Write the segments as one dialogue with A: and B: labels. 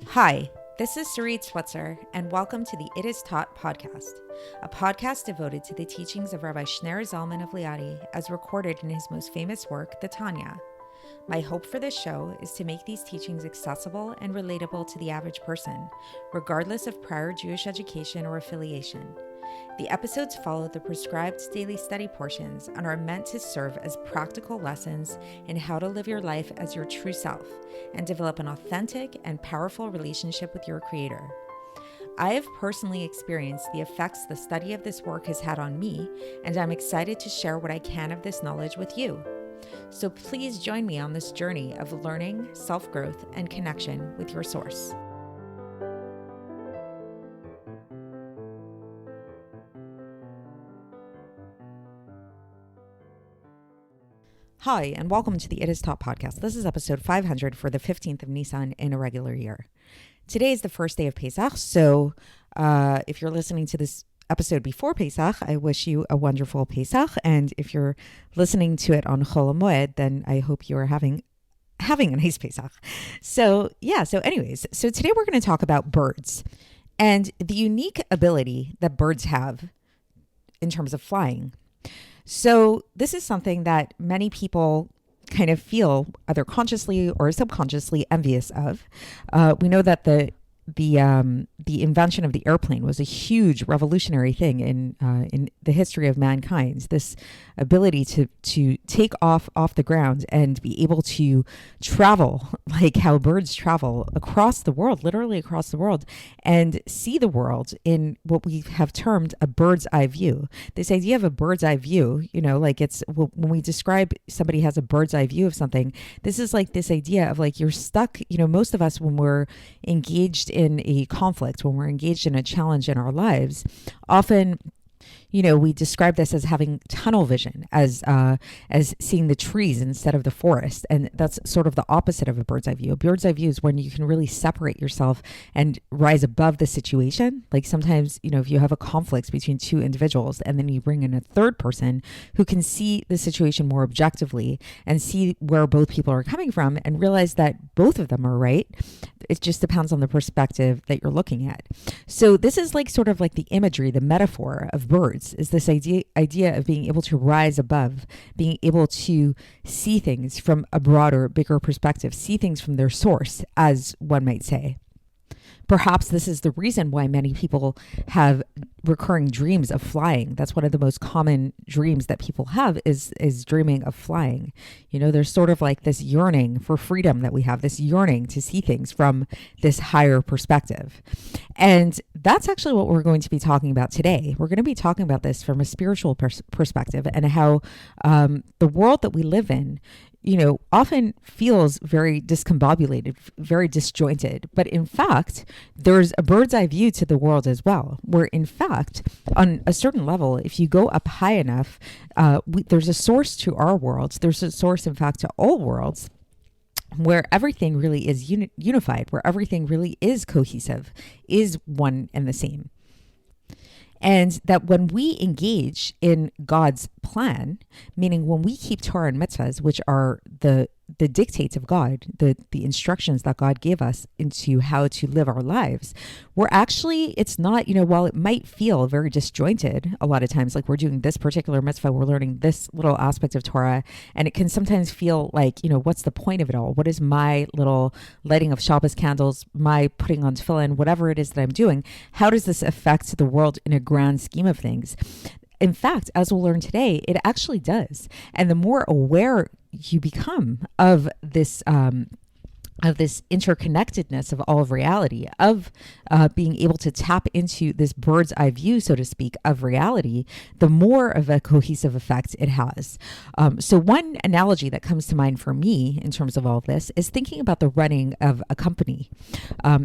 A: Hi, this is Sarit Switzer, and welcome to the It Is Taught podcast, a podcast devoted to the teachings of Rabbi Shneur Zalman of Liadi as recorded in his most famous work, the Tanya. My hope for this show is to make these teachings accessible and relatable to the average person, regardless of prior Jewish education or affiliation. The episodes follow the prescribed daily study portions and are meant to serve as practical lessons in how to live your life as your true self and develop an authentic and powerful relationship with your Creator. I have personally experienced the effects the study of this work has had on me, and I'm excited to share what I can of this knowledge with you. So please join me on this journey of learning, self-growth, and connection with your source. Hi, and welcome to the It Is Taught podcast. This is episode 500 for the 15th of Nissan in a regular year. Today is the first day of Pesach, so if you're listening to this episode before Pesach, I wish you a wonderful Pesach, and if you're listening to it on Chol HaMoed, then I hope you are having a nice Pesach. So today we're going to talk about birds and the unique ability that birds have in terms of flying. So this is something that many people kind of feel either consciously or subconsciously envious of. We know that the invention of the airplane was a huge revolutionary thing in the history of mankind. This ability to take off the ground and be able to travel like how birds travel across the world, literally across the world, and see the world in what we have termed a bird's eye view. This idea of a bird's eye view, like it's when we describe somebody has a bird's eye view of something, this is like this idea of like you're stuck, most of us when we're engaged in a conflict, when we're engaged in a challenge in our lives, often we describe this as having tunnel vision, as seeing the trees instead of the forest. And that's sort of the opposite of a bird's eye view. A bird's eye view is when you can really separate yourself and rise above the situation. Like sometimes, if you have a conflict between two individuals and then you bring in a third person who can see the situation more objectively and see where both people are coming from and realize that both of them are right. It just depends on the perspective that you're looking at. So this is like sort of like the imagery, the metaphor of birds, is this idea of being able to rise above, being able to see things from a broader, bigger perspective, see things from their source, as one might say. Perhaps this is the reason why many people have recurring dreams of flying. That's one of the most common dreams that people have is dreaming of flying. There's sort of like this yearning for freedom that we have, this yearning to see things from this higher perspective. And that's actually what we're going to be talking about today. We're going to be talking about this from a spiritual perspective and how the world that we live in often feels very discombobulated, very disjointed. But in fact, there's a bird's eye view to the world as well, where in fact, on a certain level, if you go up high enough, there's a source to our worlds. There's a source, in fact, to all worlds, where everything really is unified, where everything really is cohesive, is one and the same. And that when we engage in God's plan, meaning when we keep Torah and mitzvahs, which are the dictates of God, the instructions that God gave us into how to live our lives, it's not, while it might feel very disjointed a lot of times, like we're doing this particular mitzvah, we're learning this little aspect of Torah, and it can sometimes feel like, what's the point of it all? What is my little lighting of Shabbos candles, my putting on tefillin, whatever it is that I'm doing? How does this affect the world in a grand scheme of things? In fact, as we'll learn today, it actually does. And the more aware you become of this interconnectedness of all of reality, of being able to tap into this bird's eye view, so to speak, of reality, the more of a cohesive effect it has. So one analogy that comes to mind for me in terms of all of this is thinking about the running of a company.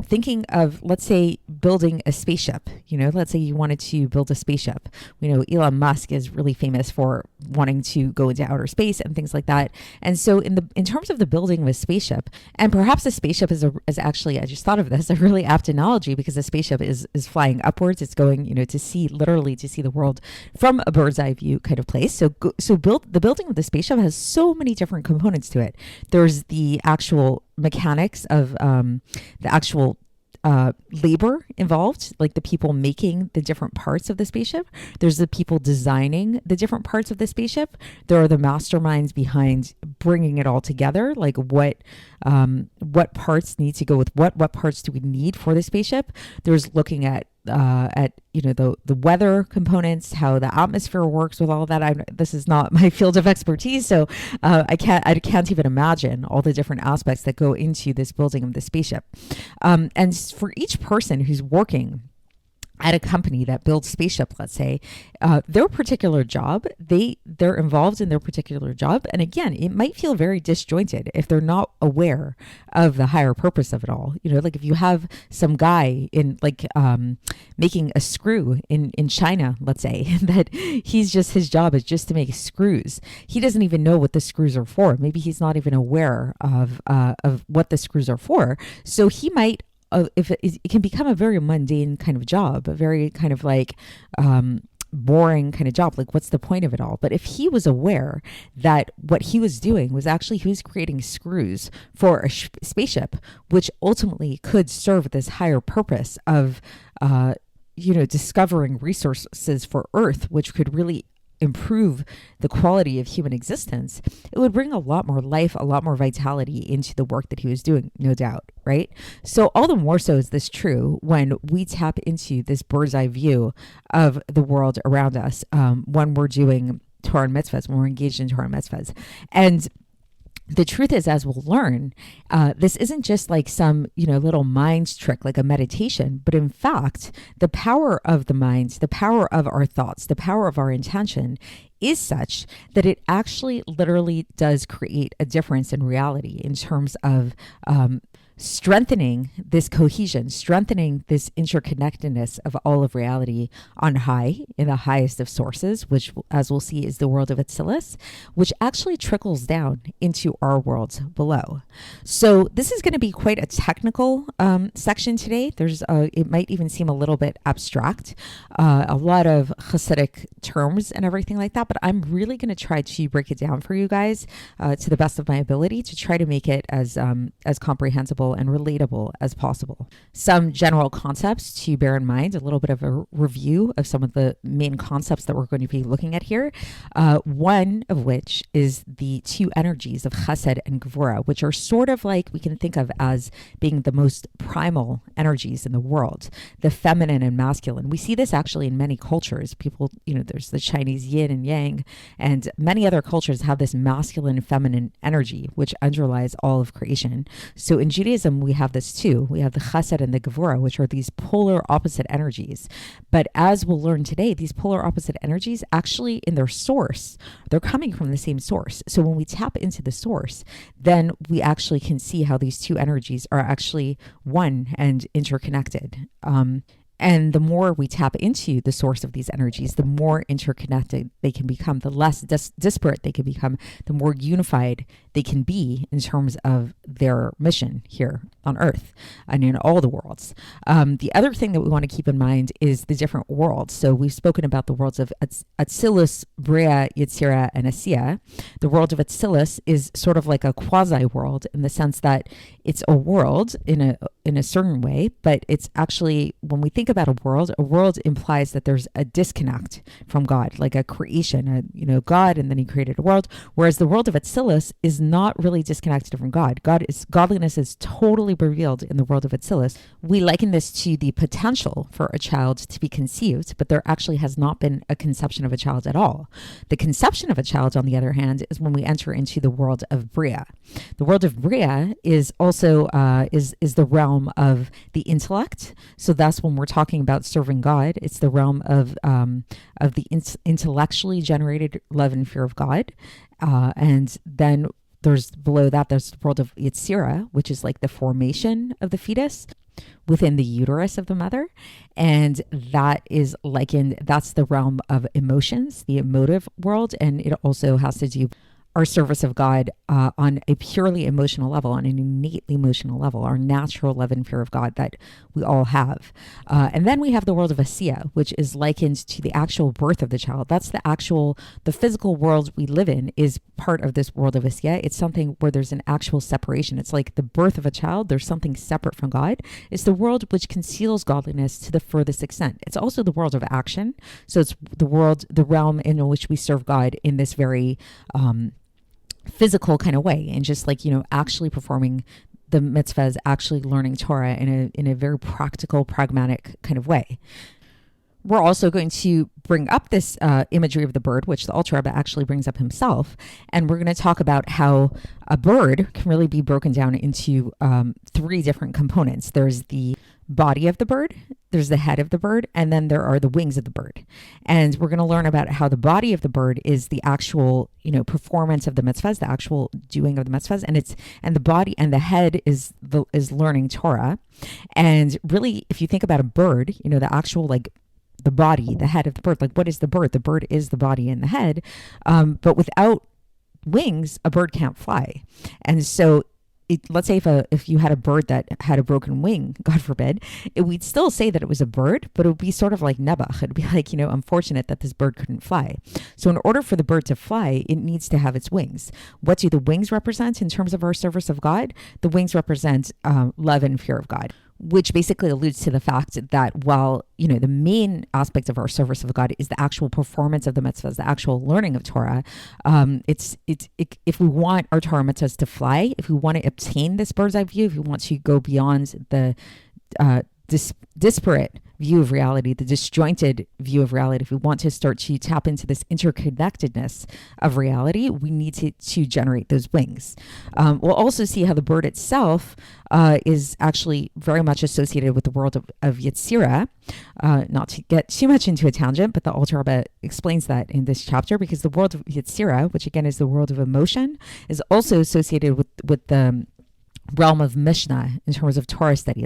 A: Thinking of, let's say, building a spaceship. Let's say you wanted to build a spaceship. We know Elon Musk is really famous for wanting to go into outer space and things like that. And so in terms of the building of a spaceship, and perhaps a spaceship is actually, I just thought of this, a really apt analogy, because a spaceship is flying upwards. It's going, to see the world from a bird's eye view kind of place. The building of the spaceship has so many different components to it. There's the actual mechanics of the actual labor involved, like the people making the different parts of the spaceship. There's the people designing the different parts of the spaceship. There are the masterminds behind bringing it all together, like what parts need to go with what parts do we need for the spaceship. There's looking at the weather components, how the atmosphere works with all that. This is not my field of expertise, so I can't even imagine all the different aspects that go into this building of the spaceship. And for each person who's working at a company that builds spaceship, let's say, their particular job, they're involved in their particular job. And again, it might feel very disjointed if they're not aware of the higher purpose of it all. Like if you have some guy in making a screw in China, let's say, that his job is just to make screws. He doesn't even know what the screws are for. Maybe he's not even aware of what the screws are for. So he might, if it can become a very mundane kind of job, a very kind of boring kind of job. Like, what's the point of it all? But if he was aware that what he was doing was actually he was creating screws for a spaceship, which ultimately could serve this higher purpose of, discovering resources for Earth, which could really improve the quality of human existence, it would bring a lot more life, a lot more vitality into the work that he was doing, no doubt, right? So all the more so is this true when we tap into this bird's eye view of the world around us, when we're doing Torah and mitzvahs, when we're engaged in Torah and mitzvahs. And the truth is, as we'll learn, this isn't just like some, little mind trick, like a meditation, but in fact, the power of the mind, the power of our thoughts, the power of our intention is such that it actually literally does create a difference in reality in terms of strengthening this cohesion, strengthening this interconnectedness of all of reality on high, in the highest of sources, which, as we'll see, is the world of Atzilus, which actually trickles down into our worlds below. So this is going to be quite a technical section today. It might even seem a little bit abstract, a lot of Hasidic terms and everything like that, but I'm really going to try to break it down for you guys to the best of my ability to try to make it as comprehensible and relatable as possible. Some general concepts to bear in mind, a little bit of a review of some of the main concepts that we're going to be looking at here. One of which is the two energies of Chesed and Gevurah, which are sort of like we can think of as being the most primal energies in the world, the feminine and masculine. We see this actually in many cultures. People, there's the Chinese yin and yang, and many other cultures have this masculine and feminine energy, which underlies all of creation. So in Judaism, we have this too. We have the Chesed and the Gevurah, which are these polar opposite energies. But as we'll learn today, these polar opposite energies actually in their source, they're coming from the same source. So when we tap into the source, then we actually can see how these two energies are actually one and interconnected. And the more we tap into the source of these energies, the more interconnected they can become, the less disparate they can become, the more unified they can be in terms of their mission here on Earth and in all the worlds. The other thing that we want to keep in mind is the different worlds. So we've spoken about the worlds of Atzilus, Bria, Yetzirah, and Asiya. The world of Atzilus is sort of like a quasi-world in the sense that it's a world in a certain way, but it's actually, when we think about a world implies that there's a disconnect from God, like a creation, God, and then he created a world. Whereas the world of Atzilus is not really disconnected from God. Godliness is totally revealed in the world of Atzilus. We liken this to the potential for a child to be conceived, but there actually has not been a conception of a child at all. The conception of a child, on the other hand, is when we enter into the world of Bria. The world of Bria is also is the realm of the intellect. So that's when we're talking about serving God. It's the realm of the intellectually generated love and fear of God, and then there's below that there's the world of Yetzirah, which is like the formation of the fetus within the uterus of the mother, and that's the realm of emotions, the emotive world, and it also has to do our service of God on a purely emotional level, on an innately emotional level, our natural love and fear of God that we all have. And then we have the world of Asiya, which is likened to the actual birth of the child. That's the physical world we live in is part of this world of Asiya. It's something where there's an actual separation. It's like the birth of a child. There's something separate from God. It's the world which conceals godliness to the furthest extent. It's also the world of action. So it's the realm in which we serve God in this very physical kind of way, and just like, actually performing the mitzvahs, actually learning Torah in a very practical, pragmatic kind of way. We're also going to bring up this imagery of the bird, which the Alter Rebbe actually brings up himself. And we're going to talk about how a bird can really be broken down into 3 different components. There's the body of the bird, there's the head of the bird, and then there are the wings of the bird. And we're going to learn about how the body of the bird is the actual, performance of the mitzvahs, the actual doing of the mitzvahs, and the body and the head is learning Torah. And really, if you think about a bird, the actual the body, the head of the bird, what is the bird? The bird is the body and the head, but without wings, a bird can't fly. And so let's say if you had a bird that had a broken wing, God forbid, we'd still say that it was a bird, but it would be sort of like nebach. It'd be like, unfortunate that this bird couldn't fly. So in order for the bird to fly, it needs to have its wings. What do the wings represent in terms of our service of God? The wings represent love and fear of God, which basically alludes to the fact that while, the main aspect of our service of God is the actual performance of the mitzvahs, the actual learning of Torah, if we want our Torah mitzvahs to fly, if we want to obtain this bird's eye view, if we want to go beyond the disparate view of reality, the disjointed view of reality, if we want to start to tap into this interconnectedness of reality, we need to generate those wings. We'll also see how the bird itself is actually very much associated with the world of Yetzirah. Not to get too much into a tangent, but the Alter Rebbe explains that in this chapter, because the world of Yetzirah, which again is the world of emotion, is also associated with the realm of Mishnah in terms of Torah study.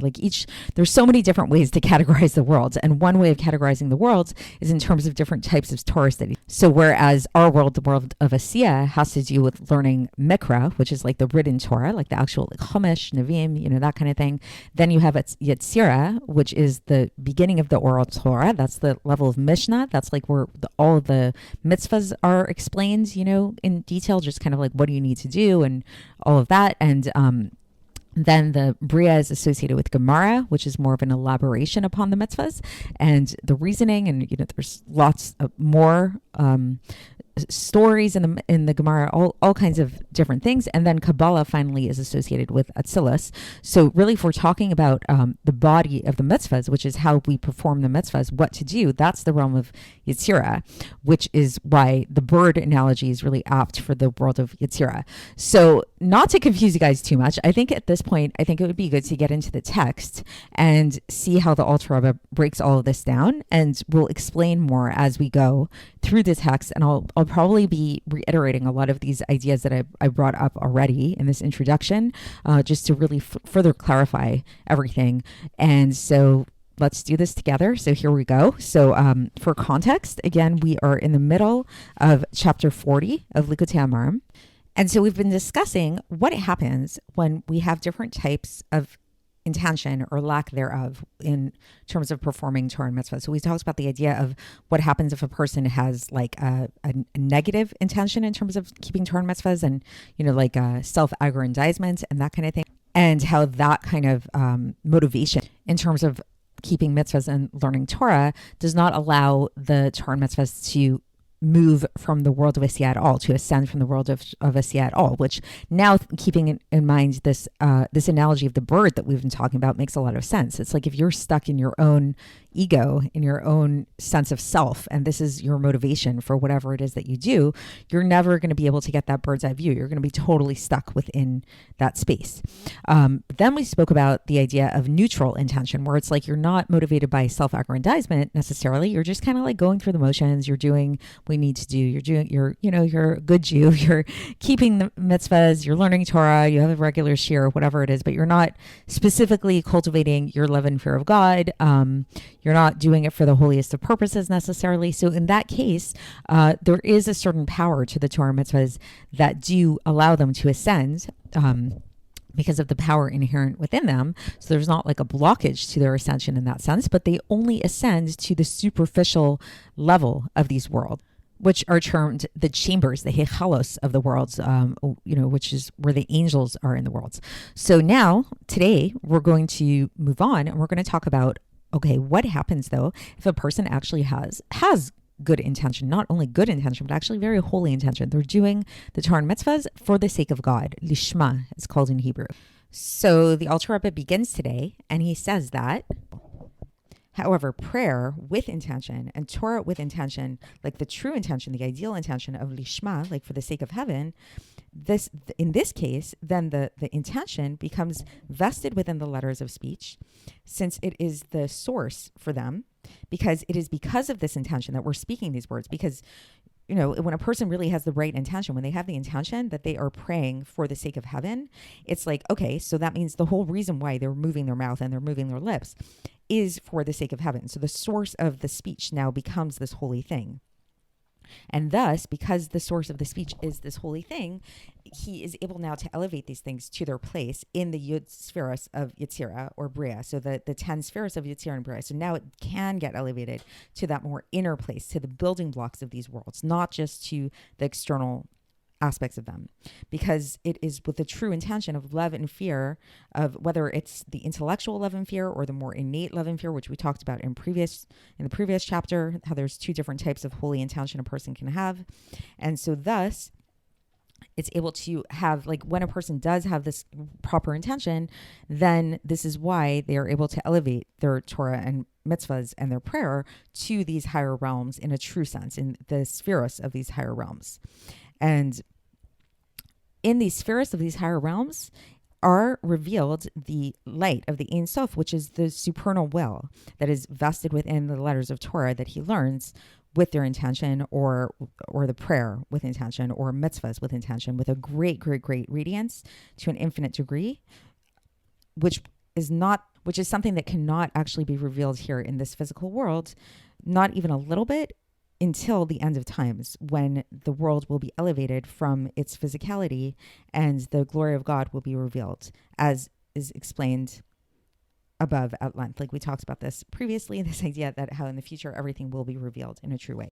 A: There's so many different ways to categorize the worlds, and one way of categorizing the worlds is in terms of different types of Torah study. So whereas our world, the world of Asiya, has to do with learning Mikra, which is like the written Torah, like the actual Chumash, Nevi'im, that kind of thing. Then you have Yetzirah, which is the beginning of the oral Torah. That's the level of Mishnah. That's like where all of the mitzvahs are explained, in detail, just kind of like what do you need to do and all of that. And then the Bria is associated with Gemara, which is more of an elaboration upon the mitzvahs and the reasoning. And, there's lots of more stories in the Gemara, all kinds of different things. And then Kabbalah finally is associated with Atzilus. So really, if we're talking about the body of the mitzvahs, which is how we perform the mitzvahs, what to do, that's the realm of Yetzirah, which is why the bird analogy is really apt for the world of Yetzirah. So not to confuse you guys too much, I think at this point, it would be good to get into the text and see how the Alter Rebbe breaks all of this down, and we'll explain more as we go through the text. And I'll probably be reiterating a lot of these ideas that I brought up already in this introduction, just to really further clarify everything. And so let's do this together. So here we go. So for context, again, we are in the middle of chapter 40 of Likkutei Amarim. And so we've been discussing what happens when we have different types of intention or lack thereof in terms of performing Torah and mitzvah. So we talked about the idea of what happens if a person has a negative intention in terms of keeping Torah and mitzvahs, and self-aggrandizement and that kind of thing, and how that kind of motivation in terms of keeping mitzvahs and learning Torah does not allow the Torah and mitzvahs to move from the world of Asiya at all, to ascend from the world of Asiya at all, which now, keeping in mind this analogy of the bird that we've been talking about, makes a lot of sense. It's like if you're stuck in your own ego, in your own sense of self, and this is your motivation for whatever it is that you do, you're never going to be able to get that bird's eye view. You're going to be totally stuck within that space. Then we spoke about the idea of neutral intention, where it's like you're not motivated by self-aggrandizement necessarily. You're just kind of like going through the motions. You're doing what you need to do. You're a good Jew. You're keeping the mitzvahs. You're learning Torah. You have a regular shiur, whatever it is, but you're not specifically cultivating your love and fear of God. You're not doing it for the holiest of purposes necessarily. So in that case, there is a certain power to the Torah mitzvahs that do allow them to ascend. Because of the power inherent within them. So there's not like a blockage to their ascension in that sense, but they only ascend to the superficial level of these worlds, which are termed the chambers, the hechalos of the worlds, which is where the angels are in the worlds. So now, today, we're going to move on and we're going to talk about, okay, what happens though if a person actually has good intention, not only good intention, but actually very holy intention. They're doing the Torah and mitzvahs for the sake of God. Lishma is called in Hebrew. So the Alter Rebbe begins today and he says that, however, prayer with intention and Torah with intention, like the true intention, the ideal intention of Lishma, like for the sake of heaven, in this case, then the intention becomes vested within the letters of speech, since it is the source for them, because it is because of this intention that we're speaking these words. Because, when a person really has the right intention, when they have the intention that they are praying for the sake of heaven, it's like, okay, so that means the whole reason why they're moving their mouth and they're moving their lips is for the sake of heaven. So the source of the speech now becomes this holy thing. And thus, because the source of the speech is this holy thing, he is able now to elevate these things to their place in the Yud spheres of Yetzirah or Bria. So the 10 spheres of Yetzirah and Bria. So now it can get elevated to that more inner place, to the building blocks of these worlds, not just to the external aspects of them, because it is with the true intention of love and fear, of whether it's the intellectual love and fear or the more innate love and fear, which we talked about in the previous chapter, how there's two different types of holy intention a person can have. And so thus it's able to have, like, when a person does have this proper intention, then this is why they are able to elevate their Torah and mitzvahs and their prayer to these higher realms in a true sense, in the spheros of these higher realms. And in these spheres of these higher realms are revealed the light of the Ein Sof, which is the supernal will that is vested within the letters of Torah that he learns with their intention, or the prayer with intention, or mitzvahs with intention, with a great, great, great radiance to an infinite degree, which is something that cannot actually be revealed here in this physical world, not even a little bit, until the end of times, when the world will be elevated from its physicality and the glory of God will be revealed, as is explained above at length. Like we talked about this previously, this idea that how in the future everything will be revealed in a true way.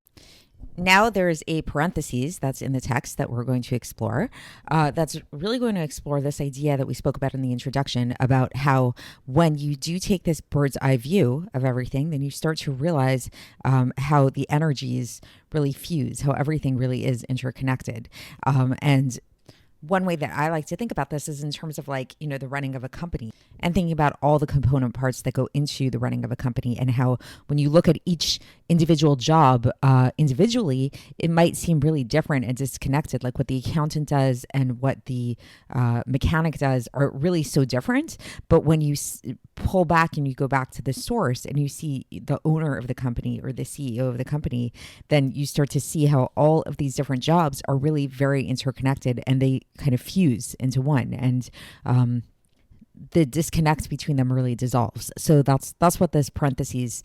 A: Now there's a parenthesis that's in the text that we're going to explore. That's really going to explore this idea that we spoke about in the introduction, about how when you do take this bird's eye view of everything, then you start to realize how the energies really fuse, how everything really is interconnected. And one way that I like to think about this is in terms of, like, the running of a company, and thinking about all the component parts that go into the running of a company, and how when you look at each individual job individually, it might seem really different and disconnected. Like what the accountant does and what the mechanic does are really so different. But when you pull back and you go back to the source and you see the owner of the company or the CEO of the company, then you start to see how all of these different jobs are really very interconnected, and they kind of fuse into one, and the disconnect between them really dissolves. So that's what this parentheses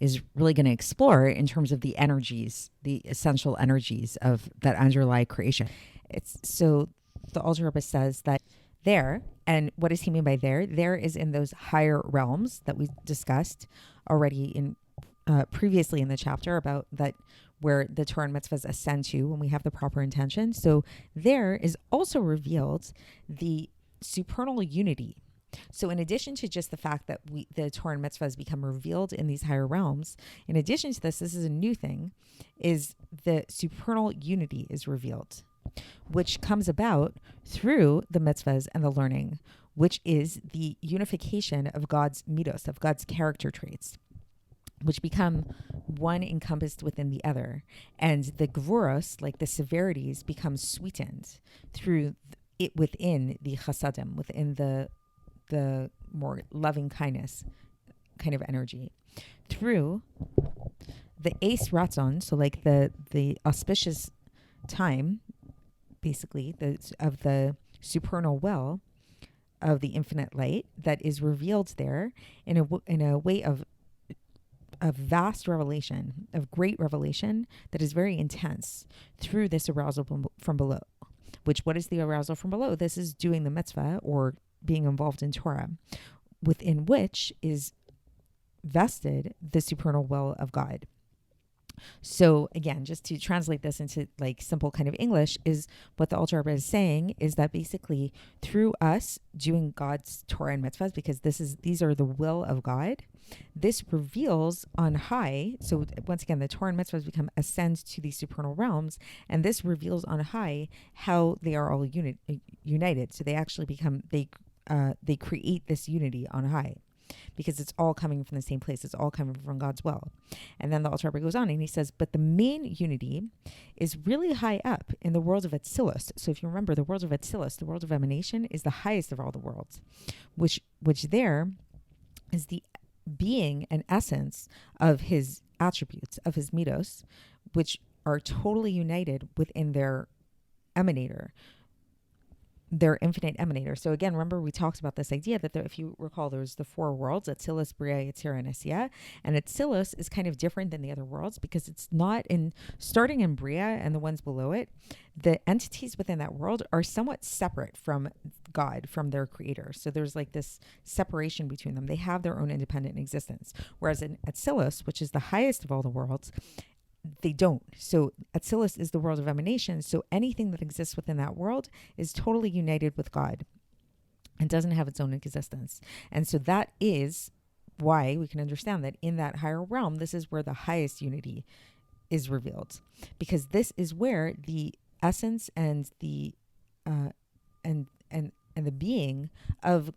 A: is really going to explore in terms of the energies, the essential energies of that underlie creation. It's so the Alter Rebbe says that there, and what does he mean by there? There is in those higher realms that we discussed already in previously in the chapter about that, where the Torah and mitzvahs ascend to when we have the proper intention. So there is also revealed the supernal unity. So in addition to just the fact that the Torah and mitzvahs become revealed in these higher realms, in addition to this is a new thing, is the supernal unity is revealed, which comes about through the mitzvahs and the learning, which is the unification of God's midos, of God's character traits, which become one encompassed within the other. And the gvuros, like the severities, become sweetened through it within the chasadim, within the more loving kindness kind of energy. Through the ace ratzon, so like the auspicious time, basically, of the supernal well of the infinite light that is revealed there in a way of a vast revelation, of great revelation that is very intense through this arousal from below. What is the arousal from below? This is doing the mitzvah or being involved in Torah, within which is vested the supernal will of God. So again, just to translate this into like simple kind of English, is what the Alter Rebbe is saying is that basically through us doing God's Torah and mitzvahs, because these are the will of God, this reveals on high. So once again, the Torah and mitzvahs become ascend to these supernal realms, and this reveals on high how they are all united. So they actually become they create this unity on high, because it's all coming from the same place. It's all coming from God's will. And then the Alter Rebbe goes on and he says, but the main unity is really high up in the world of Atzilus. So if you remember, the world of Atzilus, the world of emanation, is the highest of all the worlds, which there is the being and essence of his attributes, of his midos, which are totally united within their emanator, their infinite emanator. So again, remember we talked about this idea that if you recall, there's the four worlds, Atzilus, Bria, Yetzirah, and Asiyah. And Atzilus is kind of different than the other worlds because it's not starting in Bria and the ones below it, the entities within that world are somewhat separate from God, from their creator. So there's like this separation between them. They have their own independent existence. Whereas in Atzilus, which is the highest of all the worlds, they don't. So Atzilus is the world of emanation. So anything that exists within that world is totally united with God and doesn't have its own existence. And so that is why we can understand that in that higher realm, this is where the highest unity is revealed, because this is where the essence and the and the being of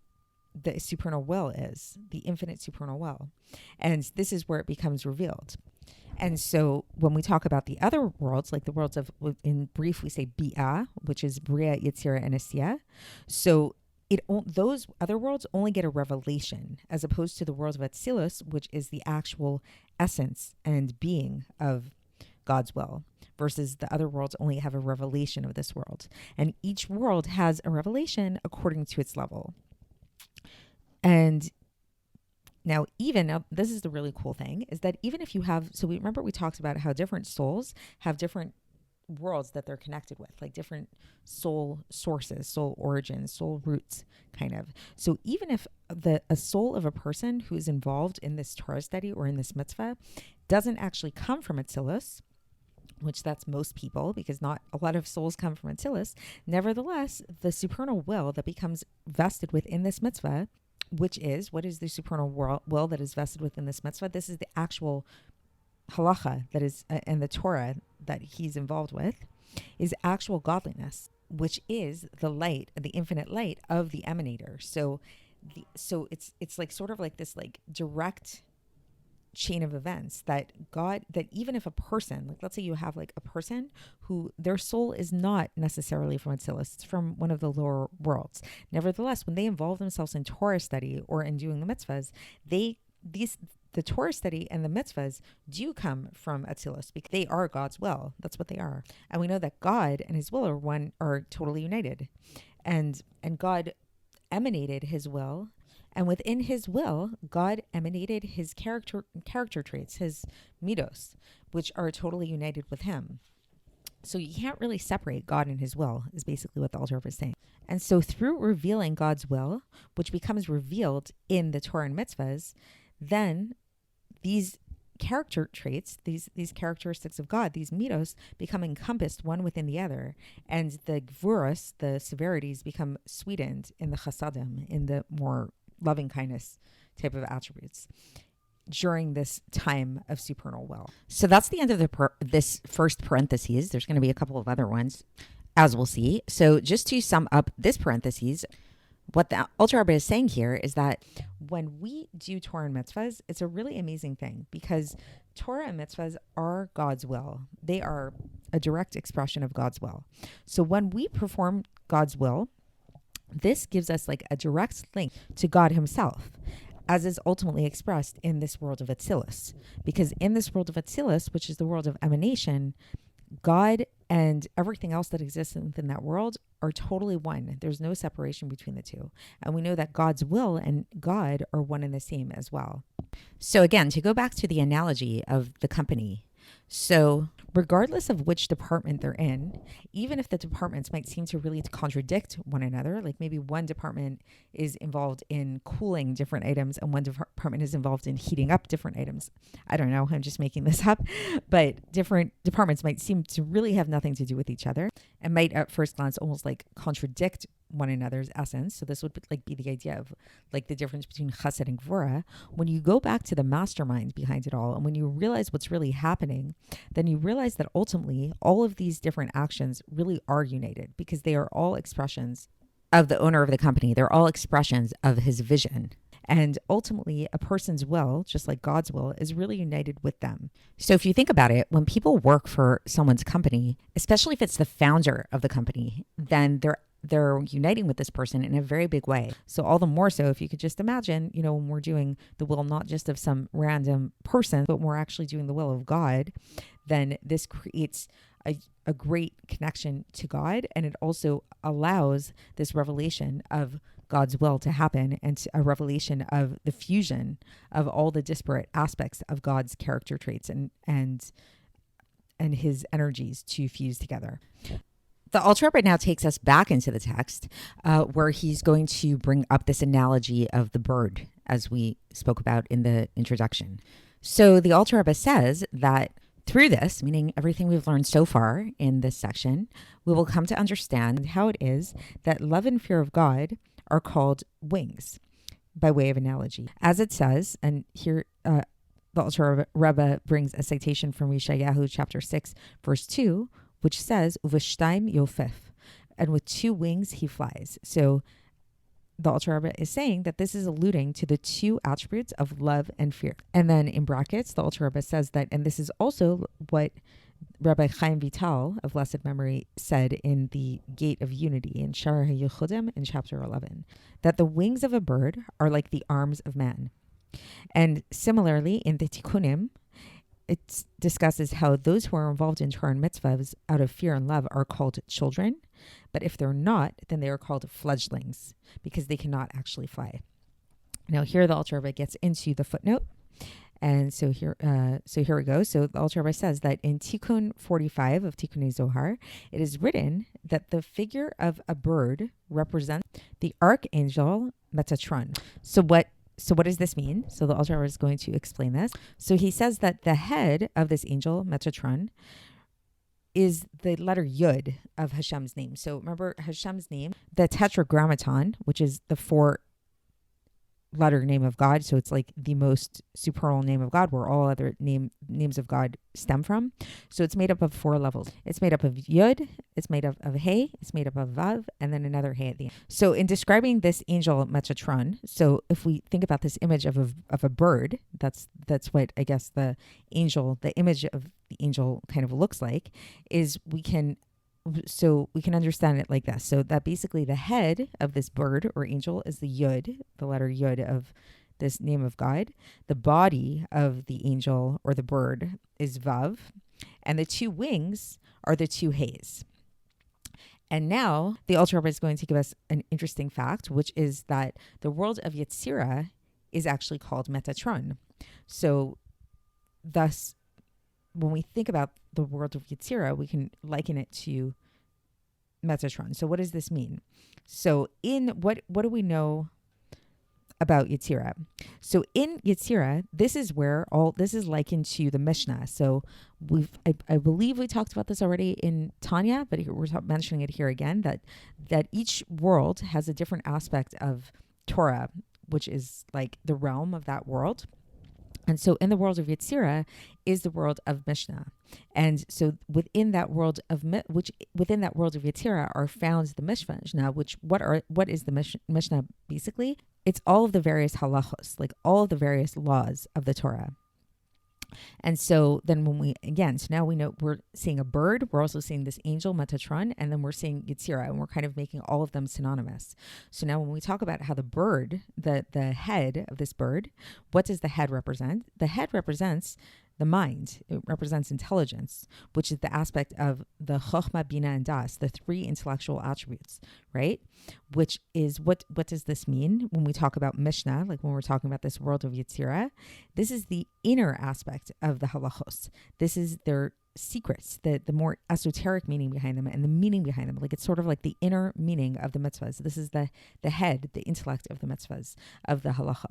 A: the supernal will is, the infinite supernal will. And this is where it becomes revealed. And so when we talk about the other worlds, like the worlds of, in brief, we say Bi'ah, which is Bria, Yetzirah, and Asiyah. So those other worlds only get a revelation, as opposed to the world of Atzilus, which is the actual essence and being of God's will, versus the other worlds only have a revelation of this world. And each world has a revelation according to its level. And now, this is the really cool thing, is that even if you have, so we talked about how different souls have different worlds that they're connected with, like different soul sources, soul origins, soul roots, kind of. So even if a soul of a person who is involved in this Torah study or in this mitzvah doesn't actually come from Atzilus, which that's most people, because not a lot of souls come from Atzilus, nevertheless, the supernal will that becomes vested within this mitzvah, what is the supernal will that is vested within this mitzvah? This is the actual halacha that is, and the Torah that he's involved with, is actual godliness, which is the light, the infinite light of the emanator. So it's like sort of like this like direct chain of events that even if a person, like let's say you have like a person who their soul is not necessarily from Atzilus, it's from one of the lower worlds. Nevertheless, when they involve themselves in Torah study or in doing the mitzvahs, the Torah study and the mitzvahs do come from Atzilus because they are God's will. That's what they are. And we know that God and his will are totally united. And God emanated his will. And within his will, God emanated his character traits, his midos, which are totally united with him. So you can't really separate God and his will, is basically what the Alter Rebbe is saying. And so through revealing God's will, which becomes revealed in the Torah and mitzvahs, then these character traits, these characteristics of God, these midos, become encompassed one within the other. And the gvuros, the severities, become sweetened in the chasadim, in the more loving kindness type of attributes during this time of supernal will. So that's the end of this first parentheses. There's going to be a couple of other ones, as we'll see. So just to sum up this parentheses, what the Alter Rebbe is saying here is that when we do Torah and mitzvahs, it's a really amazing thing, because Torah and mitzvahs are God's will. They are a direct expression of God's will. So when we perform God's will, this gives us like a direct link to God himself, as is ultimately expressed in this world of Atzilus. Because in this world of Atzilus, which is the world of emanation, God and everything else that exists within that world are totally one. There's no separation between the two. And we know that God's will and God are one and the same as well. So again, to go back to the analogy of the company, so regardless of which department they're in, even if the departments might seem to really contradict one another, like maybe one department is involved in cooling different items and one department is involved in heating up different items. I don't know, I'm just making this up, but different departments might seem to really have nothing to do with each other and might at first glance almost like contradict one another's essence. So this would like be the idea of like the difference between chesed and gvura. When you go back to the mastermind behind it all, and when you realize what's really happening, then you realize that ultimately all of these different actions really are united because they are all expressions of the owner of the company. They're all expressions of his vision. And ultimately, a person's will, just like God's will, is really united with them. So if you think about it, when people work for someone's company, especially if it's the founder of the company, then they're uniting with this person in a very big way. So all the more so if you could just imagine, when we're doing the will not just of some random person, but we're actually doing the will of God, then this creates a great connection to God. And it also allows this revelation of God's will to happen and a revelation of the fusion of all the disparate aspects of God's character traits and his energies to fuse together. The Alter Rebbe now takes us back into the text where he's going to bring up this analogy of the bird, as we spoke about in the introduction. So the Alter Rebbe says that through this, meaning everything we've learned so far in this section, we will come to understand how it is that love and fear of God are called wings, by way of analogy. As it says, and here the Alter Rebbe brings a citation from Yeshayahu chapter 6, verse 2, which says, Uveshtaim yofef, and with two wings he flies. So the Alter Rebbe is saying that this is alluding to the two attributes of love and fear. And then in brackets, the Alter Rebbe says that, and this is also what Rabbi Chaim Vital of blessed memory said in the Gate of Unity in Shar HaYechudim in chapter 11, that the wings of a bird are like the arms of man. And similarly in the Tikkunim, it discusses how those who are involved in Torah and mitzvahs out of fear and love are called children, but if they're not, then they are called fledglings because they cannot actually fly. Now here the Alter Rebbe gets into the footnote, and so here we go. So the Alter Rebbe says that in Tikkun 45 of Tikkunei Zohar, it is written that the figure of a bird represents the archangel Metatron. So what does this mean? So the Alter Rebbe is going to explain this. So he says that the head of this angel, Metatron, is the letter Yud of Hashem's name. So remember Hashem's name, the Tetragrammaton, which is the four-letter name of God. So it's like the most supernal name of God, where all other names of God stem from. So it's made up of four levels. It's made up of Yud, it's made up of Hey, it's made up of Vav, and then another Hey at the end. So in describing this angel Metatron, so if we think about this image of a bird, that's what I guess the image of the angel kind of looks like, is we can understand it like this. So that basically the head of this bird or angel is the Yud, the letter Yud of this name of God. The body of the angel or the bird is Vav, and the two wings are the two Heys. And now the Alter Rebbe is going to give us an interesting fact, which is that the world of Yetzirah is actually called Metatron. So thus, when we think about the world of Yetzirah, we can liken it to Metatron. So what does this mean? So in what do we know about Yetzirah? So in Yetzirah, this is where all this is likened to the Mishnah. So I believe we talked about this already in Tanya, but we're mentioning it here again, that each world has a different aspect of Torah, which is like the realm of that world. And so in the world of Yetzirah is the world of Mishnah. And so within that world of Yetzirah are found the Mishnah, which what is the Mishnah basically? It's all of the various halachos, like all of the various laws of the Torah. And so then so now we know we're seeing a bird, we're also seeing this angel Metatron, and then we're seeing Yetzirah, and we're kind of making all of them synonymous. So now when we talk about how the bird, the head of this bird, what does the head represent? The head represents the mind. It represents intelligence, which is the aspect of the Chokhmah, Bina, and Das, the three intellectual attributes, right? Which is, what does this mean when we talk about Mishnah, like when we're talking about this world of Yetzirah? This is the inner aspect of the halachos. This is their secrets, the more esoteric meaning behind them and the meaning behind them. Like it's sort of like the inner meaning of the mitzvahs. This is the head, the intellect of the mitzvahs, of the halacha.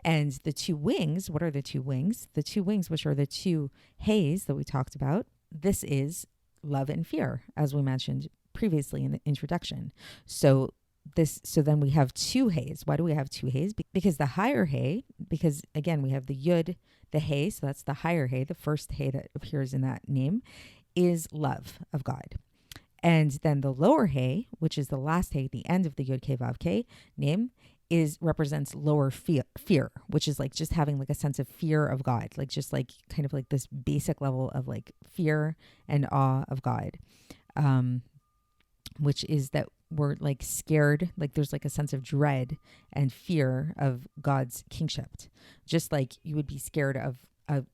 A: And the two wings, what are the two wings? The two wings, which are the two hays that we talked about, this is love and fear, as we mentioned previously in the introduction. So then we have two hays. Why do we have two hays? Because the higher hay, because again, we have the yud, the hay, so that's the higher hay, the first hay that appears in that name, is love of God. And then the lower hay, which is the last hay at the end of the yud kei vav kei name, represents lower fear, which is like just having like a sense of fear of God, like just like kind of like this basic level of like fear and awe of God, which is that we're like scared, like there's like a sense of dread and fear of God's kingship, just like you would be scared of an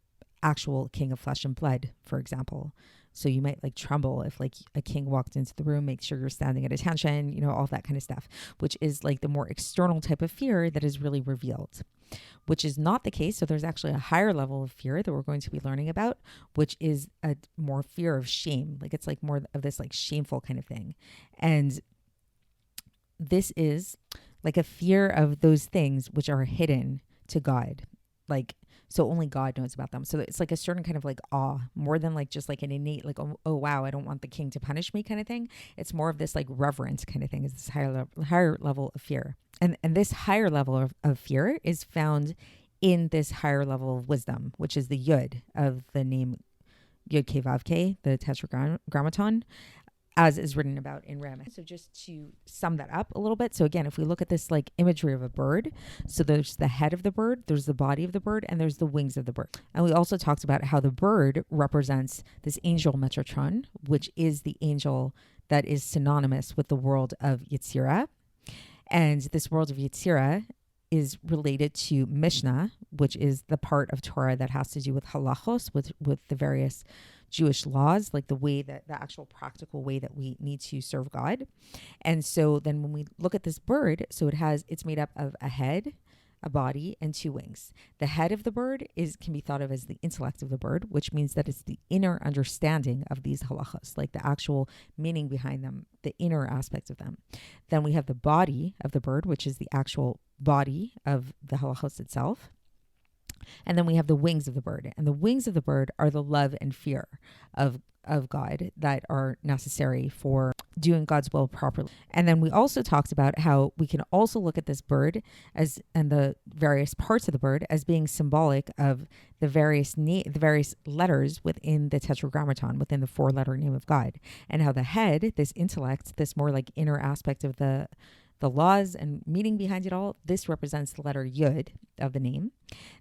A: actual king of flesh and blood, for example. So you might like tremble if like a king walked into the room, make sure you're standing at attention, all that kind of stuff, which is like the more external type of fear that is really revealed, which is not the case. So there's actually a higher level of fear that we're going to be learning about, which is a more fear of shame. Like it's like more of this like shameful kind of thing. And this is like a fear of those things which are hidden to God. Like, so only God knows about them. So it's like a certain kind of like awe, more than like just like an innate, like, oh wow, I don't want the king to punish me kind of thing. It's more of this like reverence kind of thing. It's this higher level of fear. And this higher level of fear is found in this higher level of wisdom, which is the yud of the name Yud Kei Vav Kei, the Tetragrammaton, as is written about in Ram. So just to sum that up a little bit. So again, if we look at this like imagery of a bird, so there's the head of the bird, there's the body of the bird, and there's the wings of the bird. And we also talked about how the bird represents this angel Metatron, which is the angel that is synonymous with the world of Yetzirah. And this world of Yetzirah is related to Mishnah, which is the part of Torah that has to do with halachos, with the various Jewish laws, like the way that the actual practical way that we need to serve God. And so then when we look at this bird, so it's made up of a head, a body, and two wings. The head of the bird can be thought of as the intellect of the bird, which means that it's the inner understanding of these halachas, like the actual meaning behind them, the inner aspects of them. Then we have the body of the bird, which is the actual body of the halachos itself. And then we have the wings of the bird. And the wings of the bird are the love and fear of God that are necessary for doing God's will properly. And then we also talked about how we can also look at this bird and the various parts of the bird as being symbolic of the various letters within the Tetragrammaton, within the 4-letter name of God. And how the head, this intellect, this more like inner aspect of the laws and meaning behind it all, this represents the letter Yud of the name.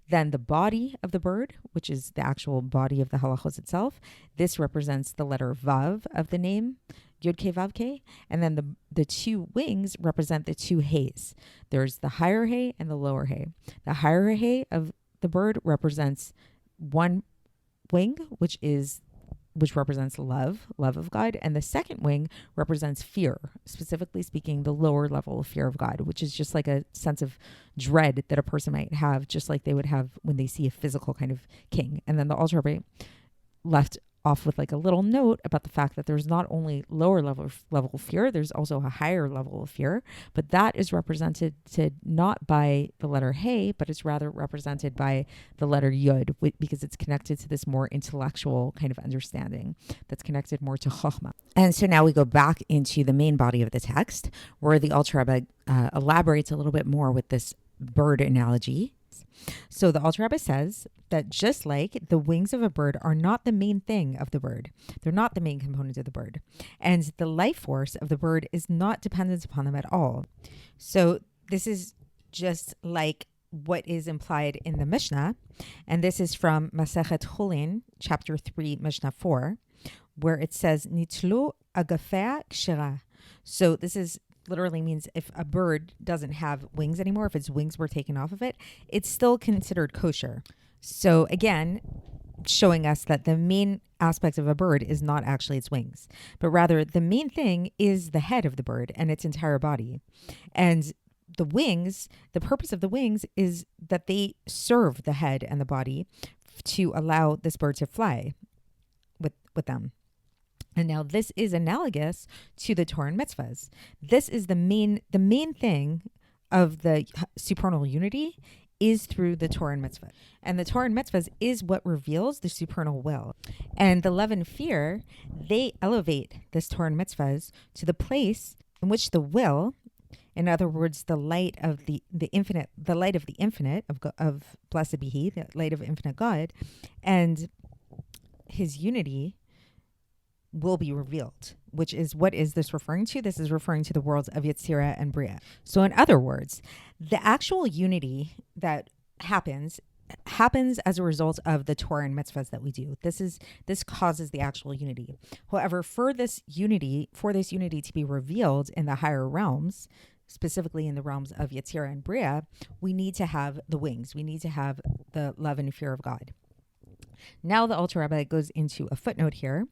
A: Then the body of the bird, which is the actual body of the halachos itself, this represents the letter Vav of the name, Yud Kei Vav Kei. And then the two wings represent the two hays. There's the higher hay and the lower hay. The higher hay of the bird represents one wing, which represents love of God. And the second wing represents fear, specifically speaking, the lower level of fear of God, which is just like a sense of dread that a person might have, just like they would have when they see a physical kind of king. And then the Alter Rebbe left off with like a little note about the fact that there's not only lower level of fear, there's also a higher level of fear, but that is represented not by the letter Hey, but it's rather represented by the letter Yud, because it's connected to this more intellectual kind of understanding that's connected more to Chokhmah. And so now we go back into the main body of the text, where the Alter Rebbe elaborates a little bit more with this bird analogy. So the Alter Rebbe says that just like the wings of a bird are not the main thing of the bird, they're not the main component of the bird, and the life force of the bird is not dependent upon them at all. So this is just like what is implied in the Mishnah, and this is from Masechet Chulin, chapter 3, Mishnah 4, where it says, Nitlu agafea kshera. So this is literally means if a bird doesn't have wings anymore, if its wings were taken off of it, it's still considered kosher. So again, showing us that the main aspect of a bird is not actually its wings, but rather the main thing is the head of the bird and its entire body. And the wings, the purpose of the wings is that they serve the head and the body to allow this bird to fly with them. And now this is analogous to the Torah and mitzvahs. This is the main thing of the supernal unity is through the Torah and mitzvah. And the Torah and mitzvahs is what reveals the supernal will. And the love and fear, they elevate this Torah and mitzvahs to the place in which the will, in other words, the light of the infinite, the light of the infinite, of blessed be He, the light of infinite God, and His unity will be revealed, which is, what is this referring to? This is referring to the worlds of Yetzirah and Bria. So in other words, the actual unity that happens as a result of the Torah and mitzvahs that we do. This causes the actual unity. However, for this unity to be revealed in the higher realms, specifically in the realms of Yetzirah and Bria, we need to have the wings. We need to have the love and fear of God. Now the Alter Rebbe goes into a footnote here,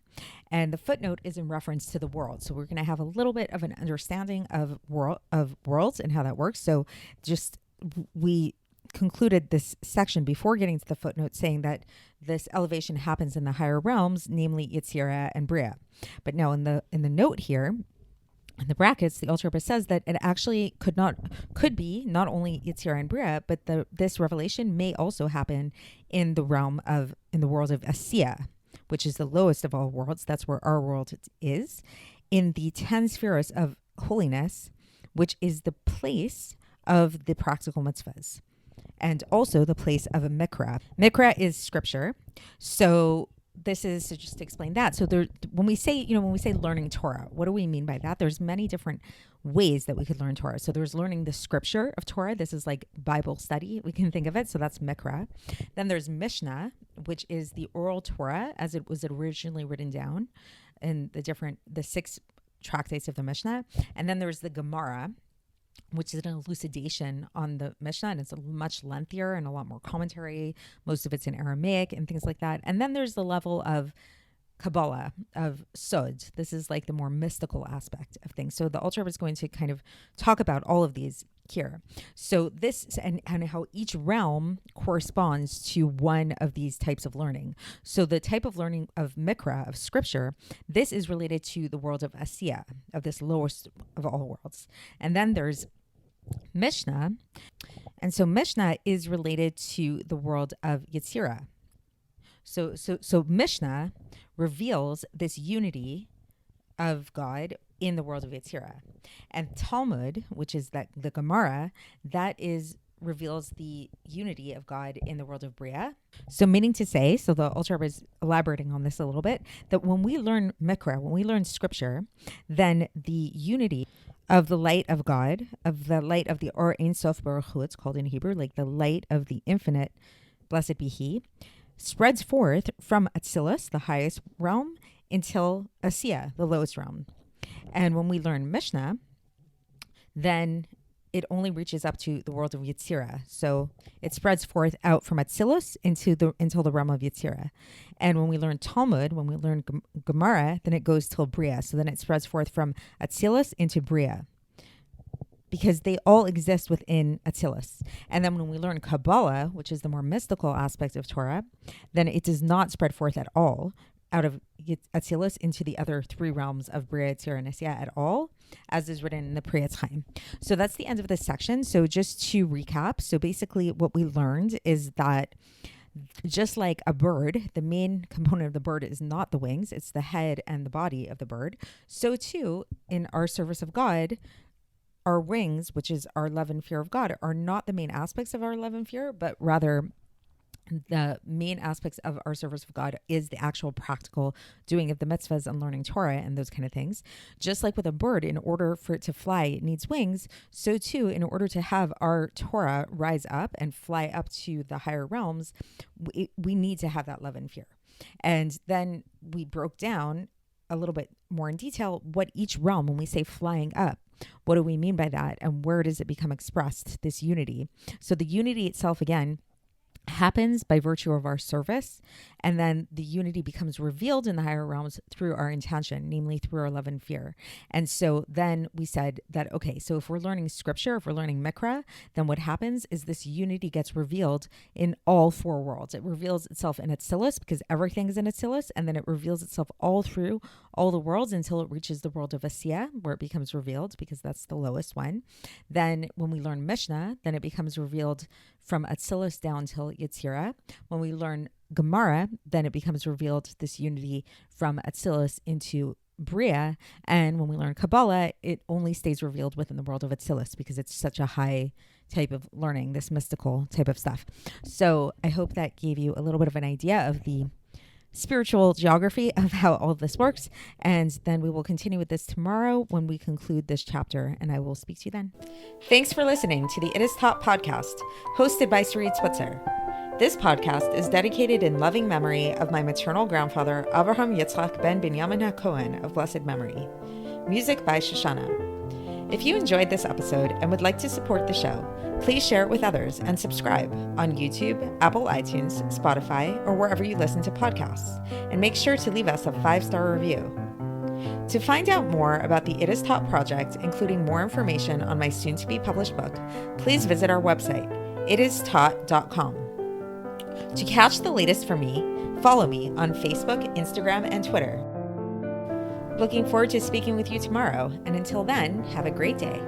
A: and the footnote is in reference to the world. So we're going to have a little bit of an understanding of worlds and how that works. So we concluded this section before getting to the footnote saying that this elevation happens in the higher realms, namely Yetzirah and Bria. But now in the note here, in the brackets, the Alter Rebbe says that it actually could be not only Yetzirah and Bria, but this revelation may also happen in the world of Asiya, which is the lowest of all worlds. That's where our world is, in the 10 spheres of holiness, which is the place of the practical mitzvahs, and also the place of a mikra. Mikra is scripture. So this is to just explain that. So when we say learning Torah, what do we mean by that? There's many different ways that we could learn Torah. So there's learning the scripture of Torah. This is like Bible study, we can think of it. So that's Mikra. Then there's Mishnah, which is the oral Torah as it was originally written down in the 6 tractates of the Mishnah. And then there's the Gemara, which is an elucidation on the Mishnah, and it's much lengthier and a lot more commentary. Most of it's in Aramaic and things like that. And then there's the level of Kabbalah, of Sod. This is like the more mystical aspect of things. So the Alter Rebbe is going to kind of talk about all of these here. So this and how each realm corresponds to one of these types of learning. So the type of learning of Mikra, of scripture, this is related to the world of Asiya, of this lowest of all worlds. And then there's Mishnah. And so Mishnah is related to the world of Yetzirah. So Mishnah reveals this unity of God in the world of Yetzirah. And Talmud, which is the Gemara, reveals the unity of God in the world of Bria. So meaning to say, so the Alter Rebbe is elaborating on this a little bit, that when we learn Mikra, when we learn scripture, then the unity of the light of God, of the light of the Or Ein Sof Baruch Hu, it's called in Hebrew, like the light of the infinite, blessed be He, spreads forth from Atzilus, the highest realm, until Asiya, the lowest realm. And when we learn Mishnah, then it only reaches up to the world of Yetzirah. So it spreads forth out from Atzilus until the realm of Yetzirah. And when we learn Talmud, when we learn Gemara, then it goes till Bria. So then it spreads forth from Atzilus into Bria, because they all exist within Atzilus. And then when we learn Kabbalah, which is the more mystical aspect of Torah, then it does not spread forth at all out of Atzilus into the other 3 realms of Bria, Yetzirah, and Asiya at all, as is written in the Pri Etz Chaim. So that's the end of this section. So just to recap, so basically what we learned is that just like a bird, the main component of the bird is not the wings, it's the head and the body of the bird. So too, in our service of God, our wings, which is our love and fear of God, are not the main aspects of our love and fear, but rather the main aspects of our service of God is the actual practical doing of the mitzvahs and learning Torah and those kind of things. Just like with a bird, in order for it to fly, it needs wings. So too, in order to have our Torah rise up and fly up to the higher realms, we need to have that love and fear. And then we broke down a little bit more in detail what each realm, when we say flying up, what do we mean by that? And where does it become expressed, this unity? So the unity itself, again, happens by virtue of our service, and then the unity becomes revealed in the higher realms through our intention, namely through our love and fear. And so then we said that, okay, so if we're learning scripture, if we're learning Mikra, then what happens is this unity gets revealed in all four worlds. It reveals itself in Atzilus because everything is in Atzilus, and then it reveals itself all through all the worlds until it reaches the world of Asiya, where it becomes revealed because that's the lowest one. Then when we learn Mishnah, then it becomes revealed from Atzilus down till Yetzirah. When we learn Gemara, then it becomes revealed this unity from Atzilus into Bria. And when we learn Kabbalah, it only stays revealed within the world of Atzilus because it's such a high type of learning, this mystical type of stuff. So I hope that gave you a little bit of an idea of the spiritual geography of how all of this works. And then we will continue with this tomorrow when we conclude this chapter, and I will speak to you then. Thanks for listening to the It Is Taught podcast, hosted by Sarit Switzer. This podcast is dedicated in loving memory of my maternal grandfather, Avraham Yitzchak ben Binyamin HaKohen of blessed memory. Music by Shoshana. If you enjoyed this episode and would like to support the show, please share it with others and subscribe on YouTube, Apple iTunes, Spotify, or wherever you listen to podcasts. And make sure to leave us a 5-star review. To find out more about the It Is Taught project, including more information on my soon-to-be published book, please visit our website, itistaught.com. To catch the latest from me, follow me on Facebook, Instagram, and Twitter. Looking forward to speaking with you tomorrow, and until then, have a great day.